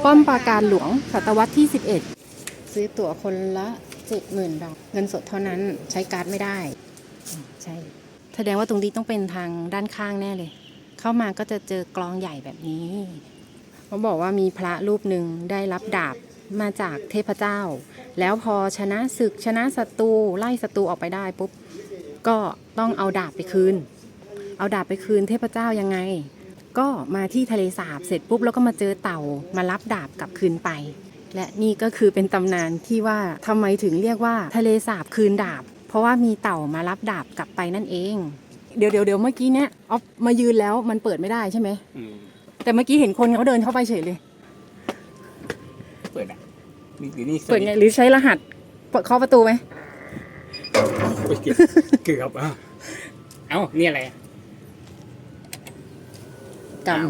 ป้อมปราการหลวงศตวรรษที่11ซื้อตั๋วคนละ 70,000 บาทเงินสดเท่านั้นใช้การ์ดไม่ได้ใช่แสดงว่าตรงนี้ต้องเป็นทางด้านข้างแน่เลยเข้ามาก็จะเจอกลองใหญ่แบบนี้เขาบอกว่ามีพระรูปหนึ่งได้รับดาบมาจากเทพเจ้าแล้วพอชนะศึกชนะศัตรูไล่ศัตรูออกไปได้ปุ๊บก็ต้องเอาดาบไปคืนเทพเจ้ายังไงก็มาที่ทะเลสาบเสร็จปุ๊บแล้วก็มาเจอเต่ามารับดาบกลับคืนไปและนี่ก็คือเป็นตำนานที่ว่าทำไมถึงเรียกว่าทะเลสาบคืนดาบเพราะว่ามีเต่ามารับดาบกลับไปนั่นเองเดี๋ยวเมื่อกี้เนี้ยออฟมายืนแล้วมันเปิดไม่ได้ใช่ไหมแต่เมื่อกี้เห็นคนเขาเดินเข้าไปเฉยเลยเปิดอ่ะนี่เปิดไงหรือใช้รหัสเคาะประตูไหมเกือบเอ้านี่อะไรกรรม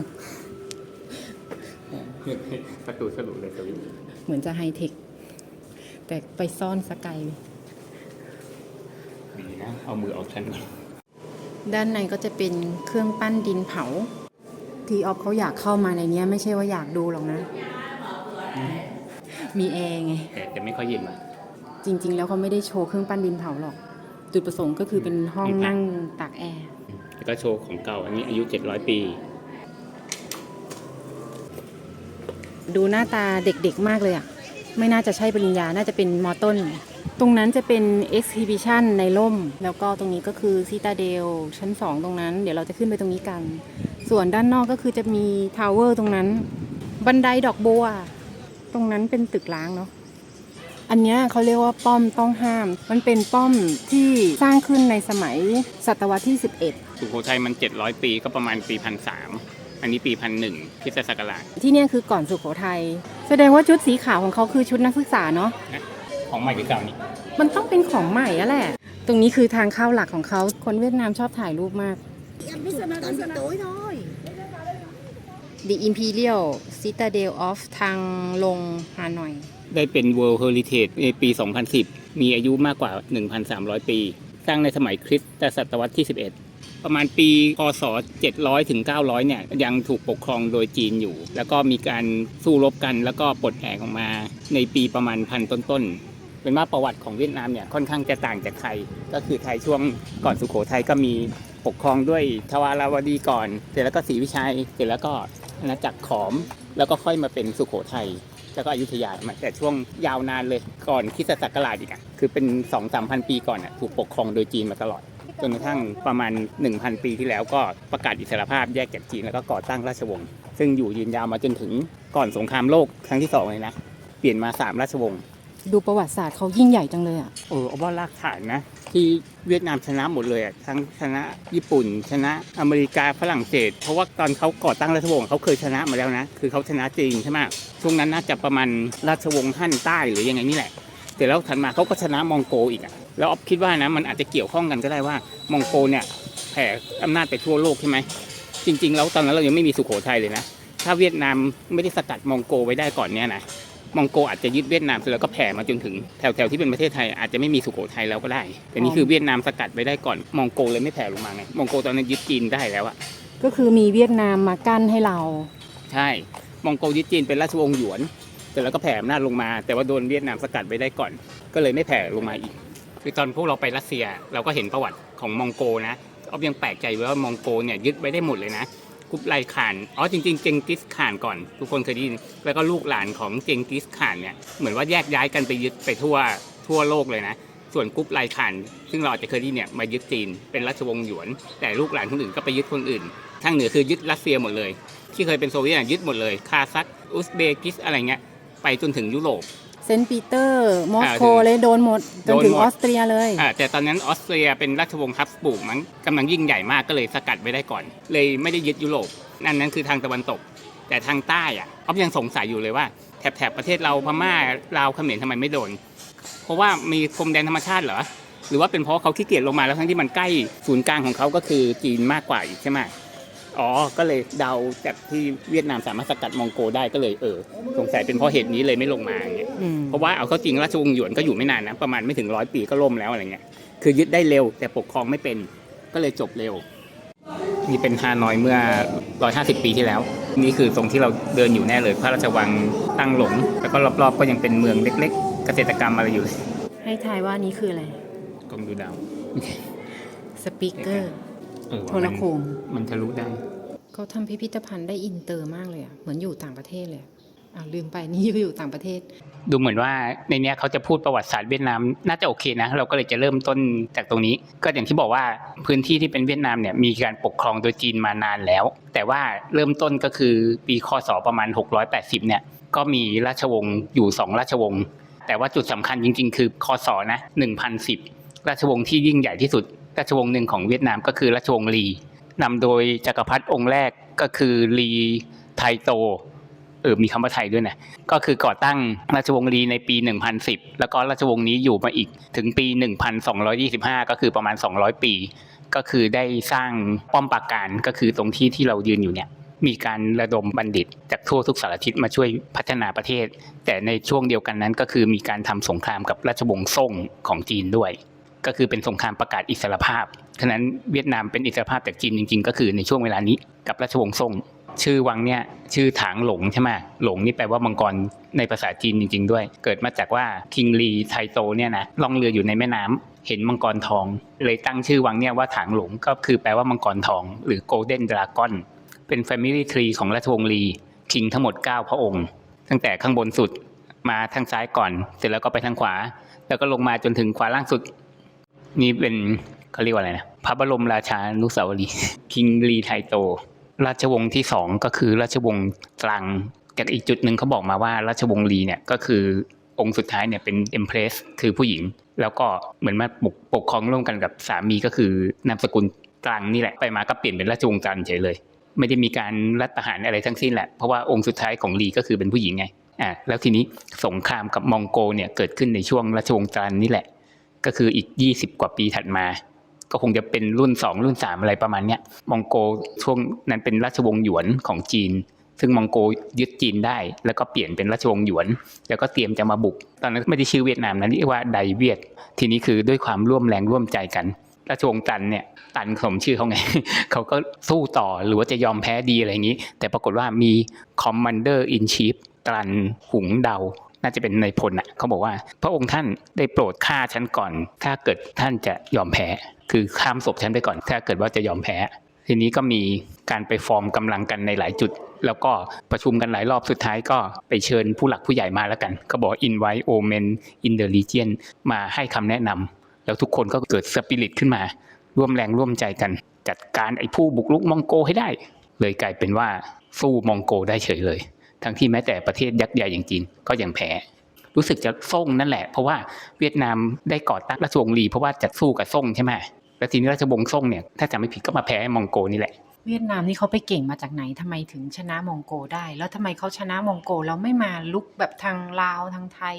ประตูสรุปเลยสวิตเหมือนจะไฮเทคแต่ไปซ่อนสกายดีนะเอามือออกชั้นก่อนด้านในก็จะเป็นเครื่องปั้นดินเผาที่ออฟเขาอยากเข้ามาในนี้ไม่ใช่ว่าอยากดูหรอกนะมีแอร์ไงแต่ไม่ค่อยเย็นว่ะจริงๆแล้วเขาไม่ได้โชว์เครื่องปั้นดินเผาหรอกจุดประสงค์ก็คือเป็นห้องนั่งตากแอร์แล้วก็โชว์ของเก่าอันนี้อายุ700 ปีดูหน้าตาเด็กๆมากเลยอ่ะไม่น่าจะใช่ปริญญาน่าจะเป็นม.ต้นตรงนั้นจะเป็น exhibition ในร่มแล้วก็ตรงนี้ก็คือซิตาเดลชั้น2ตรงนั้นเดี๋ยวเราจะขึ้นไปตรงนี้กันส่วนด้านนอกก็คือจะมีทาวเวอร์ตรงนั้นบันไดดอกบัวตรงนั้นเป็นตึกร้างเนาะอันนี้เขาเรียกว่าป้อมต้องห้ามมันเป็นป้อมที่สร้างขึ้นในสมัยศตวรรษที่11สุโขทัยมัน700 ปีก็ประมาณปี1300อันนี้ปี1001คริสตศักราชที่นี่คือก่อนสุโขทัยแสดงว่าชุดสีขาวของเขาคือชุดนักศึกษาเนาะของใหม่หรือเก่านี่มันต้องเป็นของใหม่อะแหละตรงนี้คือทางเข้าหลักของเขาคนเวียดนามชอบถ่ายรูปมาก The Imperial Citadel of ทางลงฮานอยได้เป็น World Heritage ในปี 2010 มีอายุมากกว่า 1,300 ปี สร้างในสมัยคริสตศตวรรษที่ 11 ประมาณปีพ.ศ. 700 ถึง 900 เนี่ยยังถูกปกครองโดยจีนอยู่ แล้วก็มีการสู้รบกันแล้วก็ปลดแอกออกมาในปีประมาณพันต้นๆเป็นว่าประวัติของเวียดนามเนี่ยค่อนข้างจะต่างจากไทยก็คือไทยช่วงก่อนสุโขทัยก็มีปกครองด้วยทวารวดีก่อนเสร็จแล้วก็ศรีวิชัยเสร็จแล้วก็อาณาจักรขอมแล้วก็ค่อยมาเป็นสุโขทัยแล้วก็อยุธยามาแต่ช่วงยาวนานเลยก่อนคริสตศักราชอีกคือเป็น 2-3,000 ปีก่อนถูกปกครองโดยจีนมาตลอดจนกระทั่งประมาณ 1,000 ปีที่แล้วก็ประกาศอิสรภาพแยกจากจีนแล้วก็ก่อตั้งราชวงศ์ซึ่งอยู่ยืนยาวมาจนถึงก่อนสงครามโลกครั้งที่2เลยนะเปลี่ยนมา3ราชวงศ์ดูประวัติศาสตร์เขายิ่งใหญ่จังเลยเอาว่ารากฐานนะที่เวียดนามชนะหมดเลยทั้งชนะญี่ปุ่นชนะอเมริกาฝรั่งเศสเพราะว่าตอนเขาก่อตั้งราชวงศ์เขาเคยชนะมาแล้วนะคือเขาชนะจีนใช่ไหมช่วงนั้นน่าจะประมาณราชวงศ์ฮั่นใต้หรือยังไงนี่แหละแต่แล้วถัดมาเขาก็ชนะมองโกอีกแล้วอ๊อฟคิดว่านะมันอาจจะเกี่ยวข้องกันก็ได้ว่ามองโกเนี่ยแผ่อำนาจไปทั่วโลกใช่ไหมจริงๆแล้วตอนนั้นเรายังไม่มีสุโขทัยเลยนะถ้าเวียดนามไม่ได้สกัดมองโกไว้ได้ก่อนเนี่ยนะมองโกอาจจะยึดเวียดนามเสร็จแล้วก็แผ่มาจนถึงแถวที่เป็นประเทศไทยอาจจะไม่มีสุโขทัยแล้วก็ได้แต่นี่คือเวียดนามสกัดไว้ได้ก่อนมองโกเลยไม่แผ่ลงมาไงมองโกตอนนั้นยึดจีนได้แล้วก็คือมีเวียดนามมากั้นให้เราใช่มองโกยึดจีนเป็นราชวงศ์หยวนเสร็จแล้วก็แผ่อำนาจลงมาแต่ว่าโดนเวียดนามสกัดไว้ได้ก่อนก็เลยไม่แผ่ลงมาอีกคือตอนพวกเราไปรัสเซียเราก็เห็นประวัติของมองโกนะอ๊อฟยังแปลกใจว่ามองโกเนี่ยยึดไว้ได้หมดเลยนะกุบไลข่านจริงๆเจงกิสข่านก่อนทุกคนเคยได้ยินแล้วก็ลูกหลานของเจงกิสข่านเนี่ยเหมือนว่าแยกย้ายกันไปยึดไปทั่วโลกเลยนะส่วนกุบไลข่านซึ่งเราอาจจะเคยได้ยินเนี่ยมายึดจีนเป็นราชวงศ์หยวนแต่ลูกหลานคนอื่นก็ไปยึดคนอื่นทางเหนือคือยึดรัสเซียหมดเลยที่เคยเป็นโซเวียตยึดหมดเลยคาซัคอุซเบกิสอะไรเงี้ยไปจนถึงยุโรปเซนต์ปีเตอร์มอสโกเลยโดนหมดจนถึงออสเตรียเลยแต่ตอนนั้นออสเตรียเป็นราชวงศ์ฮับสบูร์กมันกำลังยิ่งใหญ่มากก็เลยสกัดไว้ได้ก่อนเลยไม่ได้ยึดยุโรปนั่นคือทางตะวันตกแต่ทางใต้อ๊อฟยังสงสัยอยู่เลยว่าแถบประเทศเราพม่าลาวเขมรทำไมไม่โดนเพราะว่ามีพรมแดนธรรมชาติเหรอหรือว่าเป็นเพราะเขาขี้เกียจลงมาแล้วทั้งที่มันใกล้ศูนย์กลางของเขาก็คือจีนมากกว่าอีกใช่ไหมก็เลยเดาจากที่เวียดนามสามารถสกัดมองโกได้ก็เลยสงสัยเป็นเพราะเหตุนี้เลยไม่ลงมาอย่างเงี้ยเพราะว่าเอาเข้าจริงราชวงศ์หยวนก็อยู่ไม่นานนะประมาณไม่ถึง100 ปีก็ล่มแล้วอะไรเงี้ยคือยึดได้เร็วแต่ปกครองไม่เป็นก็เลยจบเร็วนี่เป็นฮานอยเมื่อ150 ปีที่แล้ว นี่คือตรงที่เราเดินอยู่แน่เลยพระราชวังตั้งหลงแล้วก็รอบๆก็ยังเป็นเมืองเล็กๆเกษตรกรรมอะไรอยู่เลย ให้ทายว่านี้คืออะไร กล้องดูดาว สปีกเกอร์ โทรโขง มันทะลุได้ เขาทำพิพิธภัณฑ์ได้อินเตอร์มากเลยอะเหมือนอยู่ต่างประเทศเลยลืมไปนี่อยู่ต่างประเทศ ดูเหมือนว่าในเนี้ยเขาจะพูดประวัติศาสตร์เวียดนามน่าจะโอเคนะเราก็เลยจะเริ่มต้นจากตรงนี้ก็อย่างที่บอกว่าพื้นที่ที่เป็นเวียดนามเนี่ยมีการปกครองโดยจีนมานานแล้วแต่ว่าเริ่มต้นก็คือปีคศประมาณ680เนี่ยก็มีราชวงศ์อยู่2ราชวงศ์แต่ว่าจุดสำคัญจริงๆคือคศนะ1010ราชวงศ์ที่ยิ่งใหญ่ที่สุดราชวงศ์หนึ่งของเวียดนามก็คือราชวงศ์ลีนำโดยจักรพรรดิองค์แรกก็คือลีไทโตมีคำว่าไทยด้วยนะก็คือก่อตั้งราชวงศ์ลีในปี1010แล้วก็ราชวงศ์นี้อยู่มาอีกถึงปี1225ก็คือประมาณ200ปีก็คือได้สร้างป้อมปราการก็คือตรงที่เรายืนอยู่เนี่ยมีการระดมบัณฑิตจากทั่วทุกสารทิศมาช่วยพัฒนาประเทศแต่ในช่วงเดียวกันนั้นก็คือมีการทำสงครามกับราชวงศ์ซ่งของจีนด้วยก็คือเป็นสงครามประกาศอิสรภาพฉะนั้นเวียดนามเป็นอิสรภาพจากจีนจริงๆก็คือในช่วงเวลานี้กับราชวงศ์ซ่งชื่อวังเนี่ยชื่อถางหลงใช่ไหมหลงนี่แปลว่ามังกรในภาษาจีนจริงๆด้วยเกิดมาจากว่าคิงลีไทโตเนี่ยนะล่องเรืออยู่ในแม่น้ำเห็นมังกรทองเลยตั้งชื่อวังเนี่ยว่าถางหลงก็คือแปลว่ามังกรทองหรือ Golden Dragon เป็น Family Tree ของราชวงศ์ลีคิงทั้งหมด9พระองค์ตั้งแต่ข้างบนสุดมาทางซ้ายก่อนเสร็จแล้วก็ไปทางขวาแล้วก็ลงมาจนถึงขวาล่างสุดนี่เป็นเขาเรียกว่าอะไรนะพระบรมราชานุสาวรีย์คิงลีไทโตราชวงศ์ที่2ก็คือราชวงศ์ตรังจากอีกจุดหนึ่งเขาบอกมาว่าราชวงศ์ลีเนี่ยก็คือองค์สุดท้ายเนี่ยเป็นเอ็มเพรสคือผู้หญิงแล้วก็เหมือนมาปกครองร่วมกันกับสามีก็คือนามสกุลตรังนี่แหละไปมาก็เปลี่ยนเป็นราชวงศ์จันทร์เฉยเลยไม่ได้มีการรัฐประหารอะไรทั้งสิ้นแหละเพราะว่าองค์สุดท้ายของลีก็คือเป็นผู้หญิงไงแล้วทีนี้สงครามกับมองโกเนี่ยเกิดขึ้นในช่วงราชวงศ์จันทร์นี่แหละก็คืออีก20กว่าปีถัดมาก็คงจะเป็นรุ่น2รุ่น3อะไรประมาณเนี้ยมองโกช่วงนั้นเป็นราชวงศ์หยวนของจีนซึ่งมองโกยึดจีนได้แล้วก็เปลี่ยนเป็นราชวงศ์หยวนแล้วก็เตรียมจะมาบุกตอนนั้นไม่ได้ชื่อเวียดนามนะเรียกว่าไดเวียดทีนี้คือด้วยความร่วมแรงร่วมใจกันราชวงศ์ตันเนี่ยตันสมชื่อเขาไง เขาก็สู้ต่อหรือว่าจะยอมแพ้ดีอะไรอย่างนี้แต่ปรากฏว่ามี Commander in Chief ตันหุงเดาน่าจะเป็นนายพลเขาบอกว่าพระองค์ท่านได้โปรดฆ่าฉันก่อนถ้าเกิดท่านจะยอมแพ้คือข้ามศพฉันไปก่อนถ้าเกิดว่าจะยอมแพ้ทีนี้ก็มีการไปฟอร์มกำลังกันในหลายจุดแล้วก็ประชุมกันหลายรอบสุดท้ายก็ไปเชิญผู้หลักผู้ใหญ่มาแล้วกันก็บอก invite all men in the region มาให้คำแนะนำแล้วทุกคนก็เกิดสปิริตขึ้นมาร่วมแรงร่วมใจกันจัดการไอ้ผู้บุกรุกมองโกให้ได้เลยกลายเป็นว่าสู้มองโกได้เฉยเลยทั้งที่แม้แต่ประเทศยักษ์ใหญ่อย่างจีนก็ยังแพ้รู้สึกจะซ่งนั่นแหละเพราะว่าเวียดนามได้ก่อตั้งราชวงศ์ลีเพราะว่าจะสู้กับซ่งใช่ไหมแล้วทีนี้ราชวงศ์ซ่งเนี่ยถ้าจำไม่ผิดก็มาแพ้มองโกนี่แหละเวียดนามนี่เขาไปเก่งมาจากไหนทำไมถึงชนะมองโกได้แล้วทำไมเขาชนะมองโกแล้วไม่มาลุกแบบทางลาวทางไทย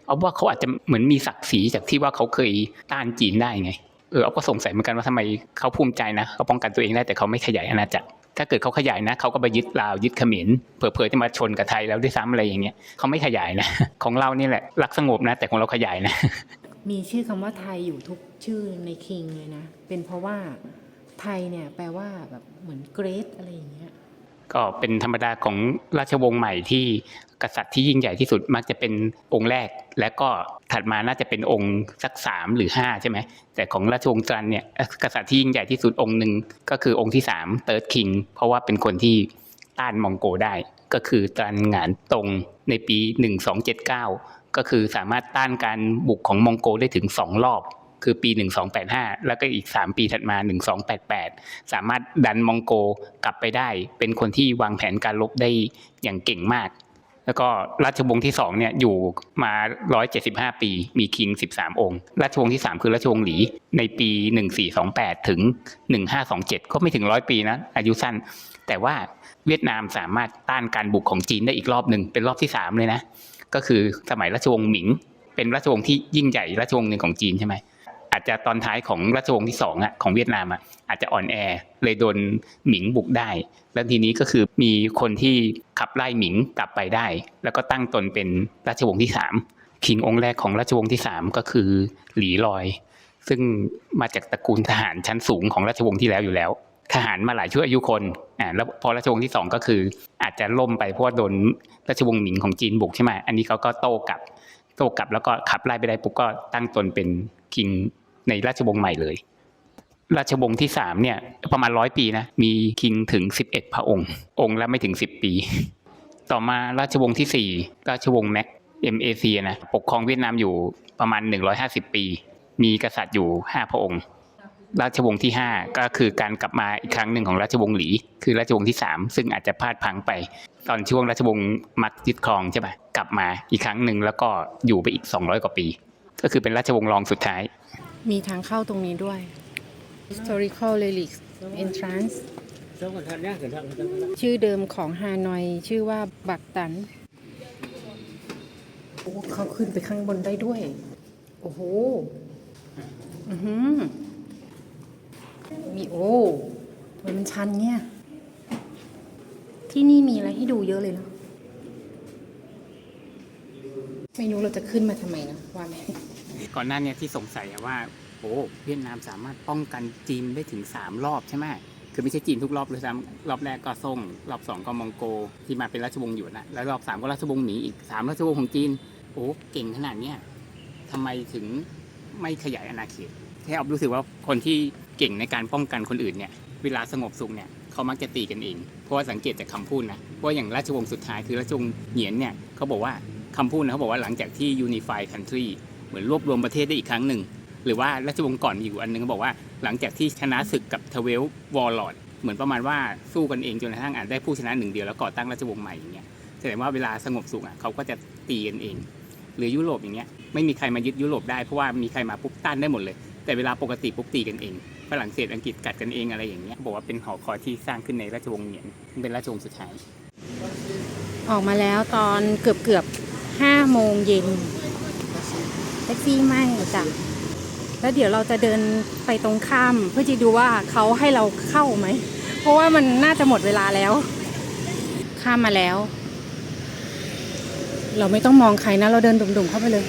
เอาว่าเขาอาจจะเหมือนมีศักดิ์ศรีจากที่ว่าเขาเคยต้านจีนได้ไงเอาก็สงสัยเหมือนกันว่าทำไมเขาภูมิใจนะเขาป้องกันตัวเองได้แต่เขาไม่ขยายอาณาจักรถ้าเกิดเขาขยายนะเขาก็ไปยึดลาวยึดเขมรเผลอๆจะมาชนกับไทยแล้วด้วยซ้ำอะไรอย่างเงี้ยเขาไม่ขยายนะของเรานี่แหละรักสงบนะแต่ของเราขยายนะมีชื่อคำว่าไทยอยู่ทุกชื่อในคิงเลยนะเป็นเพราะว่าไทยเนี่ยแปลว่าแบบเหมือนเกรทอะไรอย่างเงี้ยก็เป็นธรรมดาของราชวงศ์ใหม่ที่กษัตริย์ที่ยิ่งใหญ่ที่สุดมักจะเป็นองค์แรกและก็ถัดมาน่าจะเป็นองค์สัก3หรือ5ใช่ไหมแต่ของราชวงศ์จันทร์เนี่ยกษัตริย์ที่ยิ่งใหญ่ที่สุดองค์หนึ่งก็คือองค์ที่3 Third King เพราะว่าเป็นคนที่ต้านมองโกได้ก็คือตรันหงานตงในปี1279ก็คือสามารถต้านการบุกของมองโกได้ถึง2รอบคือปี1285แล้วก็อีก3ปีถัดมา1288สามารถดันมองโกกลับไปได้เป็นคนที่วางแผนการรบได้อย่างเก่งมากแล้วก็ราชวงศ์ที่2เนี่ยอยู่มา175ปีมีคิง13องค์ราชวงศ์ที่3คือราชวงศ์หลีในปี1428ถึง1527ก็ไม่ถึง100ปีนะอายุสั้นแต่ว่าเวียดนามสามารถต้านการบุกของจีนได้อีกรอบนึงเป็นรอบที่3เลยนะก็คือสมัยราชวงศ์หมิงเป็นราชวงศ์ที่ยิ่งใหญ่ราชวงศ์นึงของจีนใช่ไหมอาจจะตอนท้ายของราชวงศ์ที่2อ่ะของเวียดนามอ่ะอาจจะอ่อนแอเลยโดนหมิงบุกได้แล้วทีนี้ก็คือมีคนที่ขับไล่หมิงกลับไปได้แล้วก็ตั้งตนเป็นราชวงศ์ที่3คิงองค์แรกของราชวงศ์ที่3ก็คือหลีลอยซึ่งมาจากตระกูลทหารชั้นสูงของราชวงศ์ที่แล้วอยู่แล้ว ทหารมาหลายชั่วอายุคนแล้วพอราชวงศ์ที่2ก็คืออาจจะล่มไปเพราะว่าโดนราชวงศ์หมิงของจีนบุกใช่ไหมอันนี้เขาก็โต้กลับแล้วก็ขับไล่ไปได้ปุ๊บก็ตั้งตนเป็นคิงในราชวงศ์ใหม่เลยราชวงศ์ที่3เนี่ยประมาณ100 ปีนะมีคิงถึง11 พระองค์ละไม่ถึง10 ปีต่อมาราชวงศ์ที่4ราชวงศ์MAC นะปกครองเวียดนามอยู่ประมาณ150 ปีมีกษัตริย์อยู่5 พระองค์ราชวงศ์ที่5ก็คือการกลับมาอีกครั้งหนึ่งของราชวงศ์หลีคือราชวงศ์ที่3ซึ่งอาจจะพลาดพลั้งไปตอนช่วงราชวงศ์มักยึดครองใช่ป่ะกลับมาอีกครั้งหนึ่งแล้วก็อยู่ไปอีก200 กว่าปีก็คือเป็นราชวงศ์รองสุดท้ายมีทางเข้าตรงนี้ด้วย historical relics entrance ชื่อเดิมของฮานอยชื่อว่าบักตันโอ้เขาขึ้นไปข้างบนได้ด้วยโอ้โหมีมันชันเนี่ยที่นี่มีอะไรให้ดูเยอะเลยเนาะไม่รู้เราจะขึ้นมาทำไมนะว่าไหมก่อนหน้านี้ที่สงสัยว่าเวียดนามสามารถป้องกันจีนได้ถึง3 รอบใช่ไหมคือไม่ใช่จีนทุกรอบเลยซ้ำรอบแรกก็ซ่งรอบ2ก็มองโกที่มาเป็นราชวงศ์อยู่นะแล้วรอบ3ก็ราชวงศ์หมีอีก3ราชวงศ์ของจีนเก่งขนาดเนี้ยทำไมถึงไม่ขยายอาณาเขตแค่รู้สึกว่าคนที่เก่งในการป้องกันคนอื่นเนี่ยเวลาสงบสุขเนี่ยเขามักจะตีกันเองเพราะว่าสังเกตจากคำพูดนะว่าอย่างราชวงศ์สุดท้ายคือราชวงศ์เหนียนเนี่ยเขาบอกว่าคำพูดนะเขาบอกว่าหลังจากที่ Unify Country เหมือนรวบรวมประเทศได้อีกครั้งหนึ่งหรือว่าราชวงศ์ก่อนอยู่อันนึงเขาบอกว่าหลังจากที่ชนะศึกกับ12 วอร์ลอร์ดเหมือนประมาณว่าสู้กันเองจนกระทั่งได้ผู้ชนะ1 เดียวแล้วก่อตั้งราชวงศ์ใหม่อย่างเงี้ยแสดงว่าเวลาสงบสุขเขาก็จะตีกันเองหรือยุโรปอย่างเงี้ยไม่มีใครมายึดยุโรปได้เพราะว่ามีใครมาปุ๊บต้านได้หมดเลยแต่เวลาปกติปุ๊บตีกันเองฝรั่งเศสอังกฤษกัดกันเองอะไรอย่างเงี้ยบอกว่าเป็นหอคอยที่สร้างขึ้นในราชวงศ์เหนียนเป็นราชวงศ์สุดท้ายออกมาแล้วตอนเกือบ5 โมงเย็นแท็กซี่ไม่จ้ะแล้วเดี๋ยวเราจะเดินไปตรงข้ามเพื่อจะดูว่าเขาให้เราเข้าไหมเพราะว่ามันน่าจะหมดเวลาแล้วข้ามมาแล้วเราไม่ต้องมองใครนะเราเดินดุ่มๆเข้าไปเลย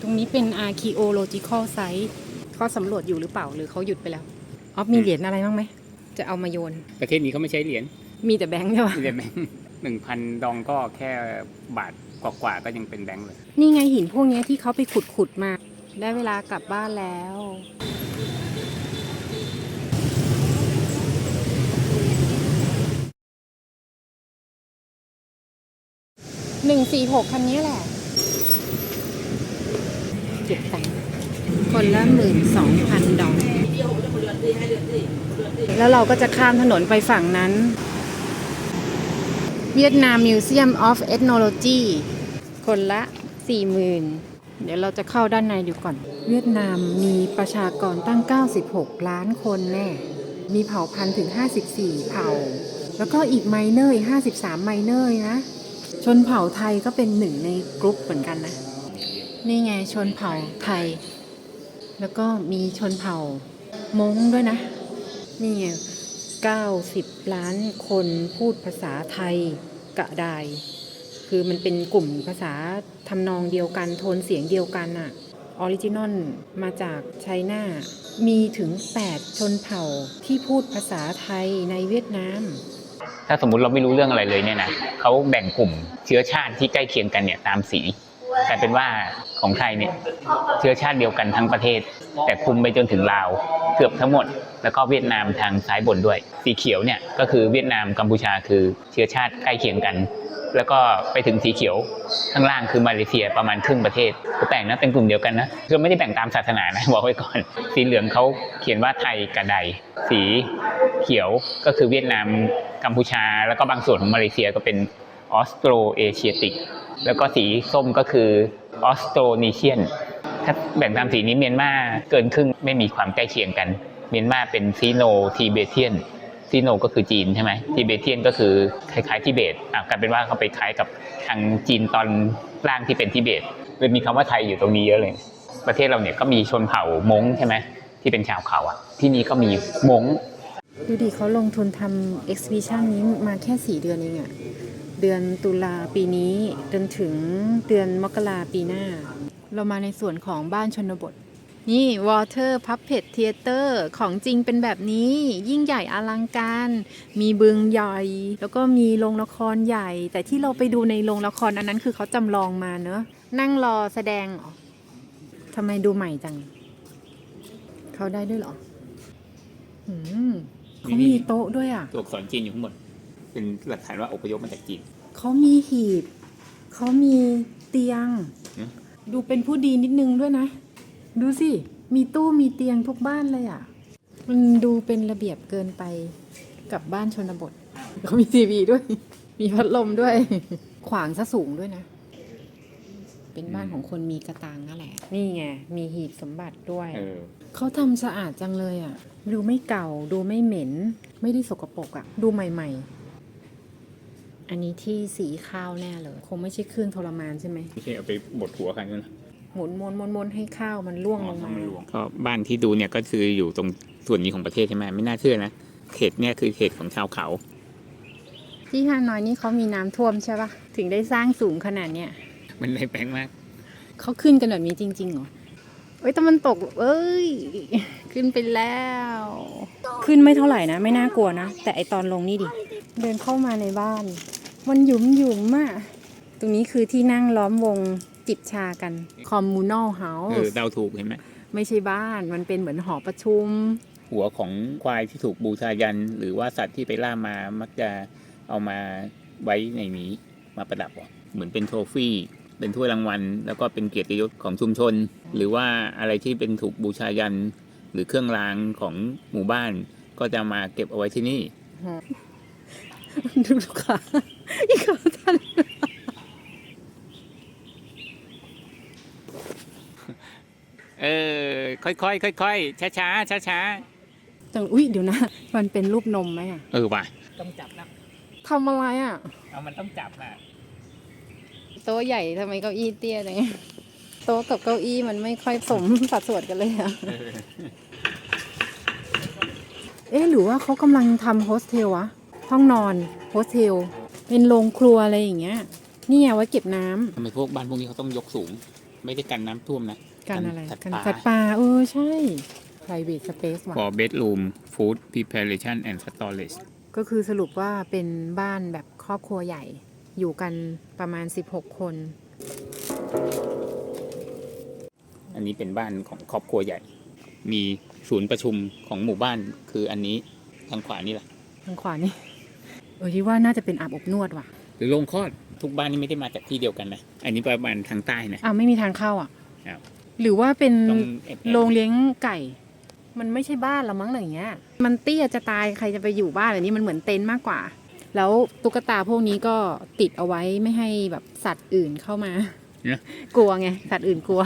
ตรงนี้เป็น archaeological site เขาสำรวจอยู่หรือเปล่าหรือเขาหยุดไปแล้วมีเหรียญอะไรบ้างไหมจะเอามาโยนประเทศนี้เขาไม่ใช้เหรียญมีแต่แบงค์ใช่ปะมีแต่แบงค์1,000 ดองก็แค่บาทกว่าก็ยังเป็นแบงค์เลยนี่ไงหินพวกนี้ที่เขาไปขุดมาได้เวลากลับบ้านแล้ว146คันนี้แหละเก็บตังค์คนละ12,000 ดองแล้วเราก็จะข้ามถนนไปฝั่งนั้นเวียดนาม Museum of Ethnology คนละ 40,000 เดี๋ยวเราจะเข้าด้านในดูก่อนเวียดนามมีประชากรตั้ง96 ล้านคนแน่มีเผ่าพันธุ์ถึง54 เผ่าแล้วก็อีกไมเนอร์53 ไมเนอร์นะชนเผ่าไทยก็เป็นหนึ่งในกรุ๊ปเหมือนกันนะนี่ไงชนเผ่าไทยแล้วก็มีชนเผ่าม้งด้วยนะนี่ไง90 ล้านคนพูดภาษาไทยกะไดคือมันเป็นกลุ่มภาษาทำนองเดียวกันโทนเสียงเดียวกันอะออริจินอลมาจากไชน่ามีถึง8ชนเผ่าที่พูดภาษาไทยในเวียดนามถ้าสมมุติเราไม่รู้เรื่องอะไรเลยเนี่ยนะเขาแบ่งกลุ่มเชื้อชาติที่ใกล้เคียงกันเนี่ยตามสีกลายเป็นว่าของไทยเนี่ยเชื้อชาติเดียวกันทั้งประเทศแต่คุมไปจนถึงลาวเกือบทั้งหมดแล้วก็เวียดนามทางซ้ายบนด้วยสีเขียวเนี่ยก็คือเวียดนามกัมพูชาคือเชื้อชาติใกล้เคียงกันแล้วก็ไปถึงสีเขียวข้างล่างคือมาเลเซียประมาณครึ่งประเทศก็แบ่งนะเป็นกลุ่มเดียวกันนะคือไม่ได้แบ่งตามศาสนานะบอกไว้ก่อนสีเหลืองเขาเขียนว่าไทยกะไดสีเขียวก็คือเวียดนามกัมพูชาแล้วก็บางส่วนของมาเลเซียก็เป็นออสโตรเอเชียติกแล้วก็สีส้มก็คือออสโตรนีเชียนถ้าแบ่งตามสีนี้เมียนมาเกินครึ่งไม่มีความใกล้เคียงกันเมียนมาเป็นซีโนทิเบเทียนซีโนก็คือจีนใช่ไหมทิเบเทียนก็คือคล้ายๆทิเบตกลายเป็นว่าเขาไปคล้ายกับทางจีนตอนล่างที่เป็นทิเบตเลยมีคำว่าไทยอยู่ตรงนี้เยอะเลยประเทศเราเนี่ยก็มีชนเผ่าม้งใช่ไหมที่เป็นชาวเขาที่นี่ก็มีม้งดูดิเขาลงทุนทำเอ็กซิบิชันนี้มาแค่4 เดือนเองอะเดือนตุลาปีนี้จนถึงเดือนมกราปีหน้าเรามาในส่วนของบ้านชนบท นี่ Water Puppet Theater ของจริงเป็นแบบนี้ ยิ่งใหญ่อลังการ มีบึงใหญ่ แล้วก็มีโรงละครใหญ่ แต่ที่เราไปดูในโรงละครอันนั้นคือเขาจำลองมาเนอะนั่งรอแสดงเหรอทำไมดูใหม่จัง เขาได้ด้วยเหรออืมเขามีโต๊ะด้วยอ่ะ ตัวอักษรจีนอยู่ข้างบนเป็นหลักฐานว่าอพยพมาจากจีน เขามีหีบ เขามีเตียง อืม ดูเป็นผู้ดีนิดนึงด้วยนะ ดูสิ มีตู้มีเตียงทุกบ้านเลยอ่ะ มันดูเป็นระเบียบเกินไปกับบ้านชนบท เขามีทีวีด้วย มีพัดลมด้วย ขวางซะสูงด้วยนะ เป็นบ้านของคนมีกระตังนั่นแหละ นี่ไง มีหีบสมบัติด้วย เขาทำสะอาดจังเลยอ่ะ ดูไม่เก่า ดูไม่เหม็น ไม่ได้สกปรกอ่ะ ดูใหม่ๆ อันนี้ที่สีข้าวแน่เลย คงไม่ใช่เครื่องทรมานใช่ไหม ไม่ใช่เอาไปบดหัวกันนะ หมุนมนให้ข้าวมันล่วงลงมา ก็บ้านที่ดูเนี่ยก็คืออยู่ตรงส่วนนี้ของประเทศใช่ไหมไม่น่าเชื่อนะเขตเนี่ยคือเขตของชาวเขา ที่ฮานอยนี่เขามีน้ำท่วมใช่ปะถึงได้สร้างสูงขนาดเนี้ย มันเลยแปลงมาก เขาขึ้นกันแบบนี้จริงๆเหรอเอ้ยแต่มันตกเอ้ย ขึ้นไปแล้ว ขึ้นไม่เท่าไหร่นะ ไม่น่ากลัวนะ แต่ไอตอนลงนี่ดิ เดินเข้ามาในบ้าน มันหยุมอ่ะ ตรงนี้คือที่นั่งล้อมวงจิบชากัน communal house เดาถูกเห็นไหม ไม่ใช่บ้าน มันเป็นเหมือนหอประชุม หัวของควายที่ถูกบูชายัน หรือว่าสัตว์ที่ไปล่ามามักจะเอามาไว้ในนี้มาประดับเหมือนเป็นโทฟี่เป็นถ้วยรางวัล แล้วก็เป็นเกียรติยศของชุมชน หรือว่าอะไรที่เป็นถูกบูชายัน หรือเครื่องรางของหมู่บ้าน ก็จะมาเก็บเอาไว้ที่นี่ ดูลูกค้าอีกเขาทัน ค่อยๆช้าๆช้า จังอุ้ยเดี๋ยวนะ มันเป็นรูปนมไหมอ่ะ ๆว่ะต้องจับนะ ทำอะไรอ่ะ เอามันต้องจับนะ โต๊ะใหญ่ทำไมเก้าอี้เตี้ยจังโต๊ะกับเก้าอี้มันไม่ค่อยสมสัดส่วนกันเลยอ่ะ เอ๊ะหรือว่าเขากำลังทำโฮสเทลวะ ห้องนอนโฮสเทล เป็นโรงครัวอะไรอย่างเงี้ย นี่ไงไว้เก็บน้ำ ทำไมพวกบ้านพวกนี้เขาต้องยกสูง ไม่ได้กันน้ำท่วมนะ กันอะไร สัตว์ กัน ป่า สัตว์ป่าใช่ private space ว่ะ for bedroom food preparation and storage ก็คือสรุปว่าเป็นบ้านแบบครอบครัวใหญ่ อยู่กันประมาณ16 คน อันนี้เป็นบ้านของครอบครัวใหญ่ มีศูนย์ประชุมของหมู่บ้านคืออันนี้ทางขวานี่แหละ ทางขวานี่ที่ว่าน่าจะเป็นอาบอบนวดว่ะ หรือโรงคลอดทุกบ้านนี่ไม่ได้มาจากที่เดียวกันนะ อันนี้ประมาณทางใต้นะ ไม่มีทางเข้าอ่ะ ครับ หรือว่าเป็น ต้อง โรงเลี้ยงไก่ มันไม่ใช่บ้านละมั้งอะไรอย่างเงี้ย มันเตี้ยจะตายใครจะไปอยู่บ้านแบบนี้มันเหมือนเต็นท์มากกว่า แล้วตุ๊กตาพวกนี้ก็ติดเอาไว้ไม่ให้แบบสัตว์อื่นเข้ามา เนี่ย กลัวไงสัตว์อื่นกลัว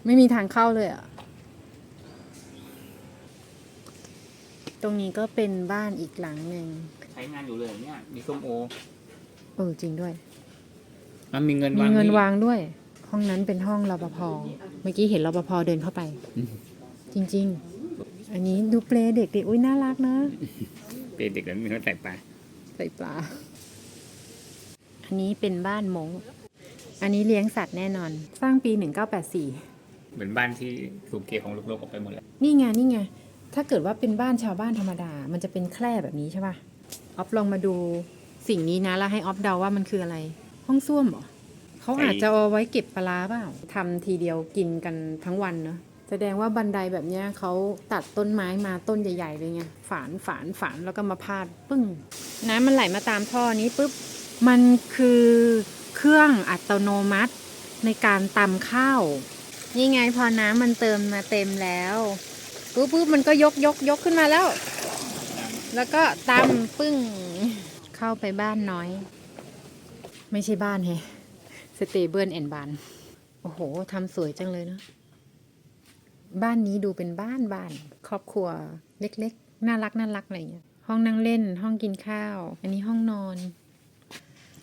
ไม่มีทางเข้าเลยอ่ะ ตรงนี้ก็เป็นบ้านอีกหลังหนึ่ง ใช้งานอยู่เลยเนี่ย มีส้มโอ จริงด้วย มันมีเงิน มี วาง เงิน นี่ วางด้วย ห้องนั้นเป็นห้องรปภ เมื่อกี้เห็นรปภเดินเข้าไป อืม จริง ๆ อันนี้ดูเปลเด็กๆอุ้ยน่ารักนะ เป็นเด็กแล้วมีเขาใส่ปลา ใส่ปลา อันนี้เป็นบ้านมง อันนี้เลี้ยงสัตว์แน่นอน สร้างปี 1984 เหมือนบ้านที่ถูกเกลียของลูกๆออกไปหมดแล้ว นี่ไง ถ้าเกิดว่าเป็นบ้านชาวบ้านธรรมดา มันจะเป็นแคร่แบบนี้ใช่ป่ะ ออฟลองมาดูสิ่งนี้นะ แล้วให้ออฟเดาว่ามันคืออะไร ห้องส้วมเหรอ เขาอาจจะเอาไว้เก็บปลาเปล่าทำทีเดียวกินกันทั้งวันเนอะแสดงว่าบันไดแบบเนี้ยเขาตัดต้นไม้มาต้นใหญ่ๆเลยไง ฝานแล้วก็มาพาดปึ้ง น้ำมันไหลมาตามท่อนี้ปุ๊บ มันคือเครื่องอัตโนมัติในการตำข้าว นี่ไงพอน้ำมันเติมมาเต็มแล้วปุ๊บมันก็ยกขึ้นมาแล้ว แล้วก็ตำปึ้ง เข้าไปบ้านน้อย ไม่ใช่บ้านแฮะสเตเบิลแอนด์บานโอ้โหทำสวยจังเลยเนาะบ้านนี้ดูเป็นบ้านครอบครัวเล็กๆ น่ารักอะไรอย่างเงี้ยห้องนั่งเล่นห้องกินข้าว อันนี้ห้องนอน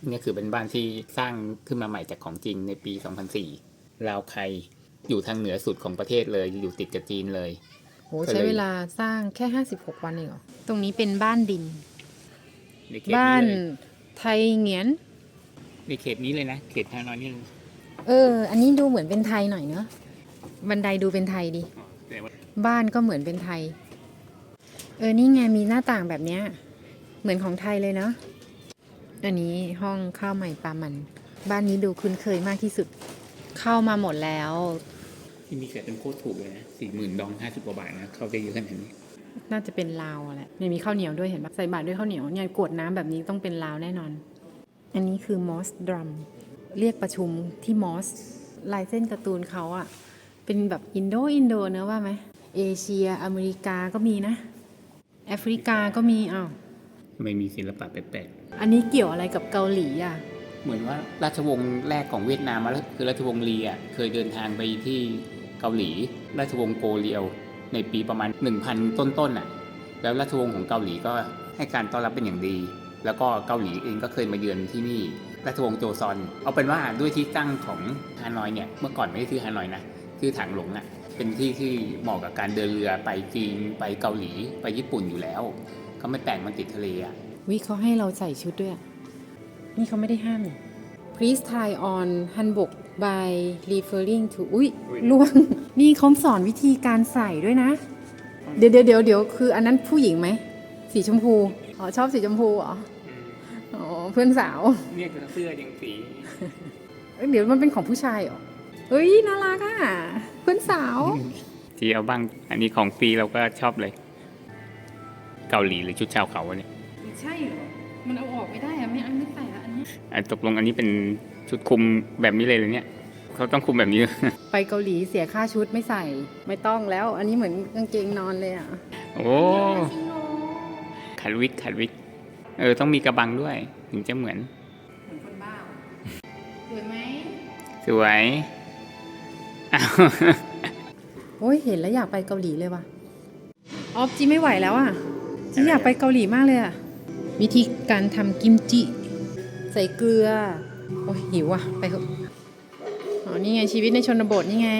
นี่คือเป็นบ้านที่สร้างขึ้นมาใหม่จากของจริงในปี 2004 ลาวไคอยู่ทางเหนือสุดของประเทศเลย อยู่ติดกับจีนเลย โหใช้เวลาสร้างแค่56 วันเองเหรอ ตรงนี้เป็นบ้านดิน ในเขต บ้า นี้ น เลย ไทยเหงียน ในเขตนี้เลยนะ เขตฮานอยนี่ อันนี้ดูเหมือนเป็นไทยหน่อยเนอะ บันไดดูเป็นไทยดิ แต่ว่า บ้านก็เหมือนเป็นไทย นี่ไงมีหน้าต่างแบบเนี้ย เหมือนของไทยเลยเนาะ อันนี้ห้องข้าวใหม่ปลามัน บ้านนี้ดูคุ้นเคยมากที่สุด เข้ามาหมดแล้ว ที่มีเกิดเป็นโคตรถูกเลยนะ40,000 ดอง50 กว่าบาทนะ เข้าได้เยอะขนาดนี้ น่าจะเป็นลาวแหละเนี่ยมีข้าวเหนียวด้วยเห็นปะใส่บาตรด้วยข้าวเหนียวเนี่ยกรวดน้ำแบบนี้ต้องเป็นลาวแน่นอน อันนี้คือมอสดรัมเรียกประชุมที่มอสลายเส้นการ์ตูนเขาอะเป็นแบบอินโดเนอะว่าไหมเอเชียอเมริกาก็มีนะแอฟริกาก็มีอ้าว ไม่มีศิลปะแปลก อันนี้เกี่ยวอะไรกับเกาหลีอะ ๆ เหมือนว่าราชวงศ์แรกของเวียดนามคือราชวงศ์ลีอ่ะเคยเดินทางไปที่เกาหลี ราชวงศ์โกเลียวในปีประมาณ 1,000 ต้นๆอ่ะ แล้วราชวงศ์ของเกาหลีก็ให้การต้อนรับเป็นอย่างดี แล้วก็เกาหลีเองก็เคยมาเยือนที่นี่ ราชวงศ์โจซอน เอาเป็นว่าด้วยที่ตั้งของฮานอยเนี่ย เมื่อก่อนไม่ได้ชื่อฮานอยนะ ชื่อถังหลงอ่ะ เป็นที่ที่เหมาะกับการเดินเรือไปจีน ไปเกาหลี ไปญี่ปุ่นอยู่แล้ว ก็ไม่แปลกมันติดทะเลอ่ะ วิเขาให้เราใส่ชุดด้วยอะนี่เขาไม่ได้ห้ามนี่ Please try on ฮันบก by referring to อุ๊ยล่วง นี่เขาสอนวิธีการใส่ด้วยนะ เดี๋ยวคืออันนั้นผู้หญิงไหม สีชมพู อ๋อ ชอบสีชมพูเหรอ อ๋อ เพื่อนสาว เนี่ยเสื้อยังสี เดี๋ยวมันเป็นของผู้ชายเหรอ เฮ้ย น่ารักอ่ะ เพื่อนสาว ทีเอาบ้าง อันนี้ของฟรีเราก็ชอบเลย เกาหลีหรือชุดชาวเขาเนี่ย ใช่เหรอ มันเอาออกไม่ได้อะไม่ใส่ละอันนี้ ตกลงอันนี้เป็นชุดคลุมแบบนี้เลยเนี่ย เขาต้องคลุมแบบนี้ ไปเกาหลีเสียค่าชุดไม่ใส่ ไม่ต้องแล้ว อันนี้เหมือนกางเกงนอนเลยอ่ะ โอ้ขัดวิก ต้องมีกระบังด้วย ถึงจะเหมือน เหมือนคนบ้าสวยไหม สวยอ้าว โอ้ยเห็นแล้วอยากไปเกาหลีเลยว่ะออฟจีไม่ไหวแล้วอ่ะจีอยากไปเกาหลีมากเลยอ่ะ วิธีการทำกิมจิ ใส่เกลือ โอ้ยหิวอ่ะ ไปเถอะอ๋อนี่ไงชีวิตในชนบทนี่ไง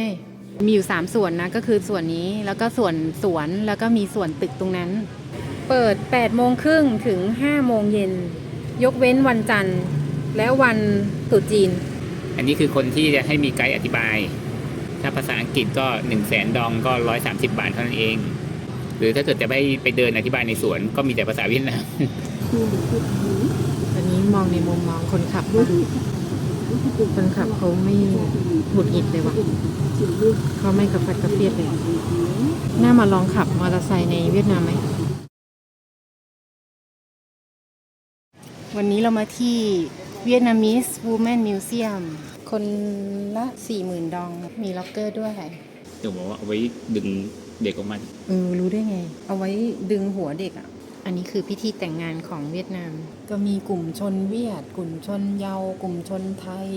มีอยู่3ส่วนนะก็คือส่วนนี้แล้วก็ส่วนสวนแล้วก็มีส่วนตึกตรงนั้น เปิด8โมงครึ่งถึง5โมงเย็นยกเว้นวันจันทร์และวันตรุษจีน อันนี้คือคนที่จะให้มีไกด์อธิบาย ถ้าภาษาอังกฤษก็ 100,000 ดองก็130 บาทเท่านั้นเอง หรือถ้าเกิดจะไปเดินอธิบายในสวนก็มีแต่ภาษาเวียดนาม อันนี้มองในมุมมองคนขับบ้างคนขับเขาไม่หงุดหงิดเลยว่ะเขาไม่กระฟัดกระเฟียดเลย น่ามาลองขับมอเตอร์ไซค์ในเวียดนามไหม วันนี้เรามาที่ Vietnamese Women Museum คนละ 40,000 ดอง มีล็อกเกอร์ด้วย เดี๋ยวบอกว่าเอาไว้ดึงเด็กออกมา รู้ได้ไง เอาไว้ดึงหัวเด็กอ่ะ อันนี้คือพิธีแต่งงานของเวียดนาม ก็มีกลุ่มชนเวียด กลุ่มชนเยา กลุ่มชนไทย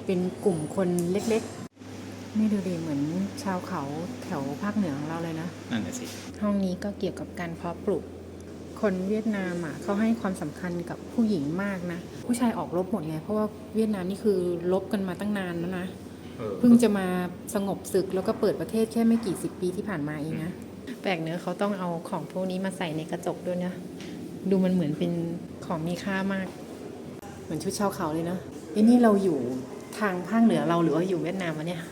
เป็นกลุ่มคนเล็กๆ นี่ดูดีเหมือนชาวเขาแถวภาคเหนือของเราเลยนะ นั่นแหละสิ ห้องนี้ก็เกี่ยวกับการเพาะปลูก คนเวียดนามอ่ะเขาให้ความสำคัญกับผู้หญิงมากนะ ผู้ชายออกรบหมดไง เพราะว่าเวียดนามนี่คือรบกันมาตั้งนานแล้วนะ เพิ่งจะมาสงบศึกแล้วก็เปิดประเทศแค่ไม่กี่สิบปีที่ผ่านมาเองนะ แปลกเนอะเขาต้องเอาของพวกนี้มาใส่ในกระจกด้วยนะ ดูมันเหมือนเป็นของมีค่ามาก เหมือนชุดชาวเขาเลยนะนี่เราอยู่ทางภาคเหนือเราหรือว่าอยู่เวียดนามวะเนี่ย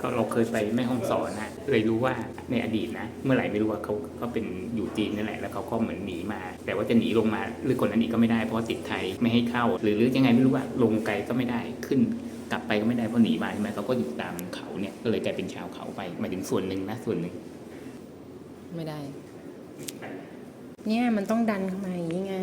ก็เราเคยไปแม่ฮ่องสอนนะเลยรู้ว่าในอดีตนะเมื่อไหร่ไม่รู้ว่าเขาก็เป็นอยู่จีนนั่นแหละแล้วเขาก็เหมือนหนีมา แต่ว่าจะหนีลงมาหรือคนนั้นอีกก็ไม่ได้เพราะว่าติดไทยไม่ให้เข้า หรือยังไงไม่รู้ว่าลงไกลก็ไม่ได้ขึ้นกลับไปก็ไม่ได้เพราะหนีมาใช่ไหมเขาก็อยู่ตามเขาเนี่ยก็เลยกลายเป็นชาวเขาไปหมายถึงส่วนหนึ่งนะส่วนหนึ่ง ไม่ได้ เนี่ยมันต้องดันเข้ามาอย่างนี้ไง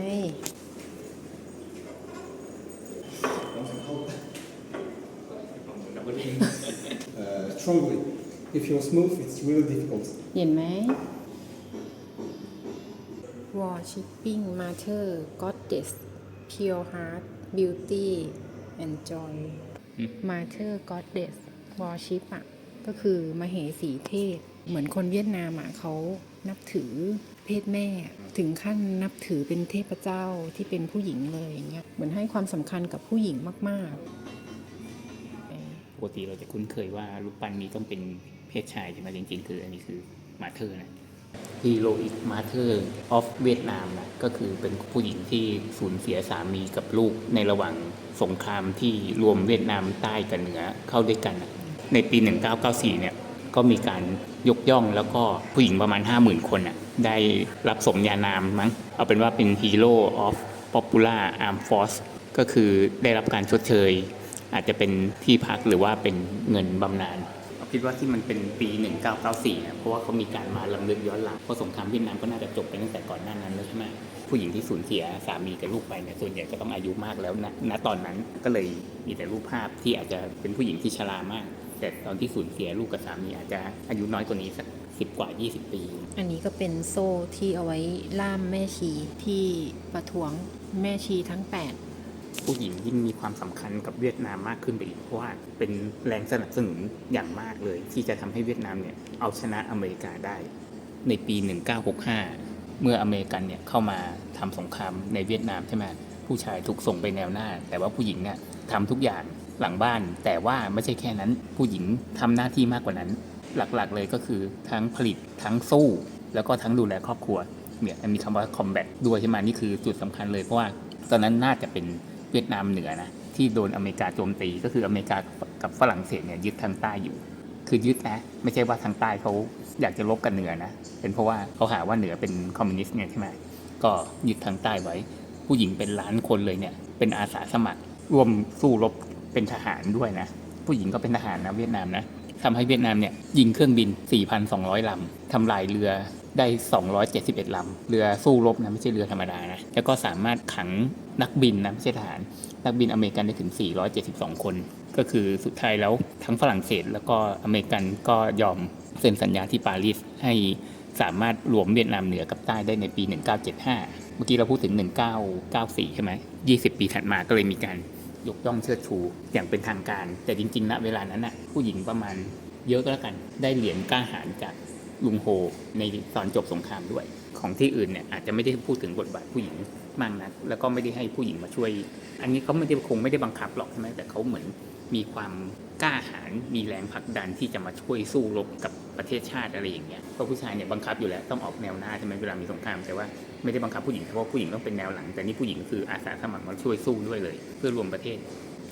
Strongly. If you're smooth, it's really difficult. เห็นไหม Worshipping Mother Goddess Pure Heart Beauty and Joy Mother Goddess Worship อ่ะก็คือมเหสีเทพ เหมือนคนเวียดนามอ่ะเขานับถือเพศแม่ถึงขั้นนับถือเป็นเทพเจ้าที่เป็นผู้หญิงเลยอย่างเงี้ยเหมือนให้ความสำคัญกับผู้หญิงมากๆ ปกติเราจะคุ้นเคยว่ารูปปั้นนี้ต้องเป็นเพศชายใช่ไหมจริงๆคืออันนี้คือมาเธอร์นะ Heroic Mother of เวียดนามนะก็คือเป็นผู้หญิงที่สูญเสียสามีกับลูกในระหว่างสงครามที่รวมเวียดนามใต้กับเหนือเข้าด้วยกันนะ ในปี 1994 เนี่ยก็มีการยกย่องแล้วก็ผู้หญิงประมาณ 50,000 คนได้รับสมญานามมั้งเอาเป็นว่าเป็น Hero of Popular Armed Force ก็คือได้รับการชดเชยอาจจะเป็นที่พักหรือว่าเป็นเงินบำนาญคิดว่าที่มันเป็นปี 1994เพราะว่าเขามีการมาลำลึกย้อนหลังเพราะสงครามเวียดนามก็น่าจะจบไปตั้งแต่ก่อนหน้านั้นแล้วใช่ไหมผู้หญิงที่สูญเสียสามีกับลูกไปเนี่ยส่วนใหญ่ก็ต้องอายุมากแล้วณตอนนั้นก็เลยมีแต่รูปภาพที่อาจจะเป็นผู้หญิงที่ชรามากแต่ตอนที่สูญเสียลูกกับสามีอาจจะอายุน้อยกว่านี้สัก10 กว่า 20 ปี อันนี้ก็เป็นโซ่ที่เอาไว้ล่ามแม่ชีที่ประท้วงแม่ชีทั้ง 8 ผู้หญิงยิ่งมีความสำคัญกับเวียดนามมากขึ้นไปอีกเพราะว่าเป็นแรงสนับสนุนอย่างมากเลยที่จะทำให้เวียดนามเนี่ยเอาชนะอเมริกาได้ในปี 1965 เมื่ออเมริกันเนี่ยเข้ามาทำสงครามในเวียดนามใช่ไหมผู้ชายถูกส่งไปแนวหน้าแต่ว่าผู้หญิงเนี่ยทำทุกอย่างหลังบ้านแต่ว่าไม่ใช่แค่นั้นผู้หญิงทำหน้าที่มากกว่านั้นหลักๆเลยก็คือทั้งผลิตทั้งสู้แล้วก็ทั้งดูแลครอบครัวเนี่ยมีคำว่า combat ด้วยใช่ไหมนี่คือจุดสำคัญเลยเพราะว่าตอนนั้นน่าจะเป็นเวียดนามเหนือนะที่โดนอเมริกาโจมตีก็คืออเมริกากับฝรั่งเศสเนี่ยยึดทางใต้อยู่คือยึดนะไม่ใช่ว่าทางใต้เขาอยากจะลบกันเหนือนะเป็นเพราะว่าเขาหาว่าเหนือเป็นคอมมิวนิสต์เนี่ยใช่ไหมก็ยึดทางใต้ไว้ผู้หญิงเป็นล้านคนเลยเนี่ยเป็นอาสาสมัครร่วมสู้รบเป็นทหารด้วยนะผู้หญิงก็เป็นทหารนะเวียดนามนะทำให้เวียดนามเนี่ยยิงเครื่องบิน 4,200 ลำทำลายเรือได้271 ลำเรือสู้รบนะไม่ใช่เรือธรรมดานะแล้วก็สามารถขังนักบินนะไม่ใช่ทหารนักบินอเมริกันได้ถึง472 คนก็คือสุดท้ายแล้วทั้งฝรั่งเศสแล้วก็อเมริกันก็ยอมเซ็นสัญญาที่ปารีสให้สามารถรวมเวียดนามเหนือกับใต้ได้ในปี 1975 เมื่อกี้เราพูดถึง 1994 ใช่ไหม20 ปีถัดมาก็เลยมีการยกย่องเชิดชูอย่างเป็นทางการแต่จริงๆณเวลานั้นน่ะผู้หญิงประมาณเยอะก็แล้วกันได้เหรียญกล้าหาญจากลุงโฮในตอนจบสงครามด้วยของที่อื่นเนี่ยอาจจะไม่ได้พูดถึงบทบาทผู้หญิงมากนักแล้วก็ไม่ได้ให้ผู้หญิงมาช่วยอันนี้เขาคงไม่ได้บังคับหรอกใช่ไหมแต่เขาเหมือนมีความกล้าหาญมีแรงผลักดันที่จะมาช่วยสู้รบกับประเทศชาติอะไรอย่างเงี้ยเพราะผู้ชายเนี่ยบังคับอยู่แล้วต้องออกแนวหน้าใช่ไหมเวลามีสงครามแต่ว่าไม่ได้บังคับผู้หญิงเพราะว่าผู้หญิงต้องเป็นแนวหลังแต่นี่ผู้หญิงคืออาสาสมัครมาช่วยสู้ด้วยเลยเพื่อรวมประเทศ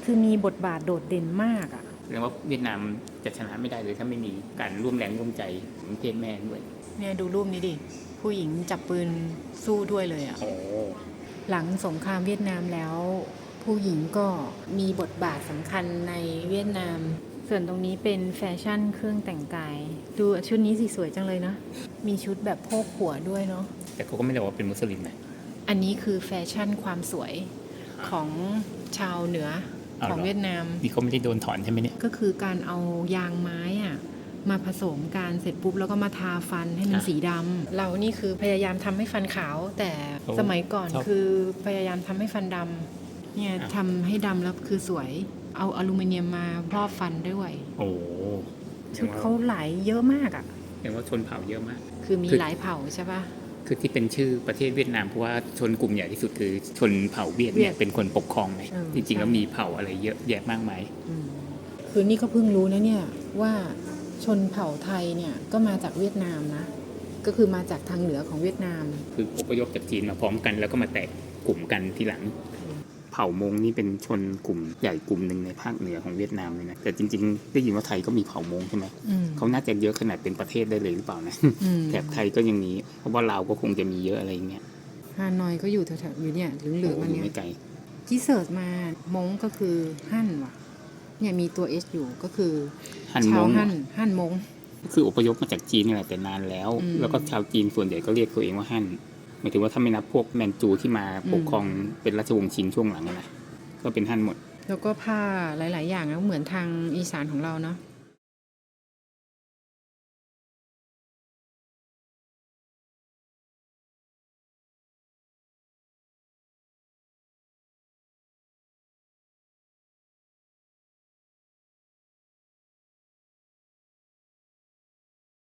คือมีบทบาทโดดเด่นมากอ่ะแสดงว่าเวียดนามจะชนะไม่ได้เลยถ้าไม่มีการร่วมแรงร่วมใจของประเทศแม่ด้วยเนี่ยดูรูปนี้ดิผู้หญิงจับปืนสู้ด้วยเลยอ่ะหลังสงครามเวียดนามแล้วผู้หญิงก็มีบทบาทสำคัญในเวียดนามส่วนตรงนี้เป็นแฟชั่นเครื่องแต่งกายดูชุดนี้สิสวยจังเลยนะมีชุดแบบโพกหัวด้วยเนาะแต่เขาก็ไม่ได้บอกว่าเป็นมุสลิมนะอันนี้คือแฟชั่นความสวยของชาวเหนือของเวียดนามนี่เขาไม่ได้โดนถอนใช่ไหมเนี่ยก็คือการเอายางไม้อ่ะมาผสมกันเสร็จปุ๊บแล้วก็มาทาฟันให้มันสีดำเรานี่คือพยายามทำให้ฟันขาวแต่สมัยก่อนคือพยายามทำให้ฟันดำเนี่ยทำให้ดำแล้วคือสวยเอาอลูมิเนียมมาครอบฟันด้วยโอ้ชุดเขาหลายเยอะมากอ่ะเห็นว่าชนเผ่าเยอะมากคือมีหลายเผ่าใช่ปะคือที่เป็นชื่อประเทศเวียดนามเพราะว่าชนกลุ่มใหญ่ที่สุดคือชนเผ่าเวียดเนี่ยเป็นคนปกครองไงจริงๆแล้วมีเผ่าอะไรเยอะแยะมากมายคือนี่ก็เพิ่งรู้นะเนี่ยว่าชนเผ่าไทยเนี่ยก็มาจากเวียดนามนะก็คือมาจากทางเหนือของเวียดนามคืออพยพจากจีนมาพร้อมกันแล้วก็มาแตกกลุ่มกันทีหลังเผ่ามงนี่เป็นชนกลุ่มใหญ่กลุ่มหนึ่งในภาคเหนือของเวียดนามเลยนะแต่จริงๆได้ยินว่าไทยก็มีเผ่ามงใช่ไหมเขาน่าจะเยอะขนาดเป็นประเทศได้เลยหรือเปล่านะแถบไทยก็ยังมีเพราะว่าลาวก็คงจะมีเยอะอะไรเงี้ยฮานอยก็อยู่แถวๆอยู่เนี่ยเหลืองๆอันนี้ไม่ไกลที่เสิร์ชมามงก็คือฮั่นว่ะเนี่ยมีตัว S อยู่ก็คือชาวฮั่นมงคืออพยพมาจากจีนนี่แหละแต่นานแล้วแล้วก็ชาวจีนส่วนใหญ่ก็เรียกตัวเองว่าฮั่นหมายถึงว่าถ้าไม่นับพวกแมนจูที่มาปกครองเป็นราชวงศ์ชิงช่วงหลังนะก็เป็นฮั่นหมดแล้วก็ผ้าหลายๆอย่างแล้วเหมือนทางอีสานของเราเนาะ